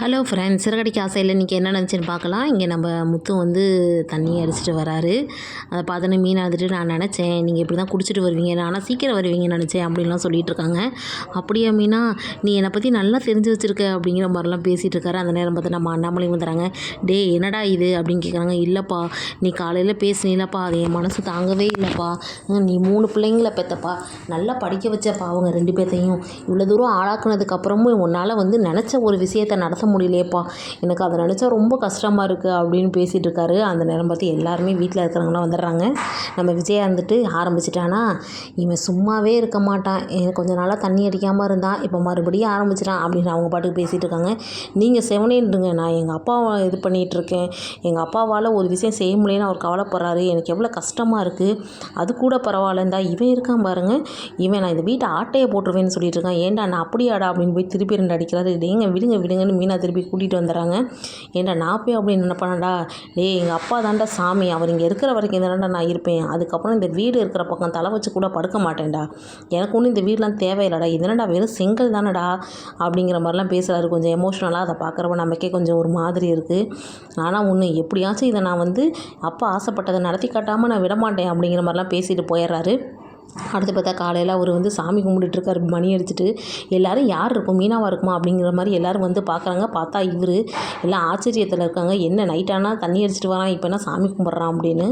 Hello friends, Siragadikka ஆசையில் இன்றைக்கி என்ன நடந்துச்சுன்னு பார்க்கலாம். இங்கே நம்ம முத்து வந்து தண்ணி அடிச்சிட்டு வராரு. அதை பார்த்தோன்னே மீனா வந்துட்டு, நான் நினச்சேன் நீங்கள் இப்படி தான் குடிச்சிட்டு வருவீங்க, ஆனால் சீக்கிரம் வருவீங்கன்னு நினச்சேன் அப்படின்லாம் சொல்லிட்டு இருக்காங்க. அப்படியே மீனா, நீ என்னை பற்றி நல்லா தெரிஞ்சு வச்சுருக்க அப்படிங்கிற மாதிரிலாம் பேசிகிட்டு இருக்காரு. அந்த நேரம் பார்த்து நம்ம அண்ணாமலையும் வந்துடுறாங்க. டே என்னடா இது அப்படின்னு கேட்குறாங்க. இல்லைப்பா, நீ காலையில் பேசுனீலப்பா, அது என் மனசு தாங்கவே இல்லைப்பா. நீ 3 பிள்ளைங்களை பெற்றப்பா, நல்லா படிக்க வச்சப்பா அவங்க 2 பேர்த்தையும். இவ்வளோ தூரம் ஆளாக்குனதுக்கப்புறமும் உன்னால் வந்து நினச்ச ஒரு விஷயத்தை நடத்த முடியலையேப்பா, எனக்கு அதை நினச்சா ரொம்ப கஷ்டமாக இருக்குது அப்படின்னு பேசிகிட்டு இருக்காரு. அந்த நேரம் பார்த்து எல்லாருமே வீட்டில் இருக்கிறவங்களாம் வந்துடுறாங்க. நம்ம விஜயா இருந்துட்டு ஆரம்பிச்சிட்டானா, இவன் சும்மாவே இருக்க மாட்டான், கொஞ்ச நாளாக தண்ணி அடிக்காமல் இருந்தான், இப்போ மறுபடியும் ஆரம்பிச்சிட்டான் அப்படின்னு அவங்க பாட்டுக்கு பேசிகிட்டு இருக்காங்க. நீங்கள் செவனேன்றுங்க, நான் எங்கள் அப்பாவை இது பண்ணிகிட்ருக்கேன், எங்கள் அப்பாவால் ஒரு விஷயம் செய்ய முடியலன்னு அவர் கவலைப்படுறாரு, எனக்கு எவ்வளோ கஷ்டமாக இருக்குது, அது கூட பரவாயில்லந்தா இவன் இருக்கான் பாருங்க, இவன் நான் இந்த வீட்டை ஆட்டையை போட்டுருவேன்னு சொல்லிட்டு இருக்கான், ஏன்டா நான் அப்படியாடா அப்படின்னு போய் திருப்பி 2 அடிக்கிறாரு. டேங்க விடுங்க விடுங்கன்னு மீனா திருப்பி கூட்டிகிட்டு வந்துடுறாங்க. ஏன்டா நான் போய் அப்படின்னு நினைப்பேன்டா, டேய் எங்கள் அப்பா தாண்டா சாமி, அவர் இங்கே இருக்கிற வரைக்கும் தானடா நான் இருப்பேன், அதுக்கப்புறம் இந்த வீடு இருக்கிற பக்கம் தலை வச்சு கூட படுக்க மாட்டேன்டா, எனக்கு ஒன்றும் இந்த வீடெலாம் தேவையில்லடா, இதனடா வெறும் செங்கல் தானடா அப்படிங்கிற மாதிரிலாம் பேசுகிறாரு. கொஞ்சம் எமோஷ்னலாக அதை பார்க்குறப்ப நமக்கே கொஞ்சம் ஒரு மாதிரி இருக்குது. ஆனால் ஒன்று, எப்படியாச்சும் இதை நான் வந்து அப்பா ஆசைப்பட்டதை நடத்தி காட்டாமல் நான் விடமாட்டேன் அப்படிங்கிற மாதிரிலாம் பேசிட்டு போயிடுறாரு. அடுத்து பார்த்தா காலையில் அவர் வந்து சாமி கும்பிட்டுருக்காரு மணி அடிச்சுட்டு. எல்லோரும் யார் இருக்கும், மீனாவாக இருக்குமா அப்படிங்கிற மாதிரி எல்லோரும் வந்து பார்க்குறாங்க. பார்த்தா இவர் எல்லாம் ஆச்சரியத்தில் இருக்காங்க. என்ன நைட்டானா தண்ணி அடிச்சிட்டு வரான், இப்போ என்ன சாமி கும்பிட்றான் அப்படின்னு.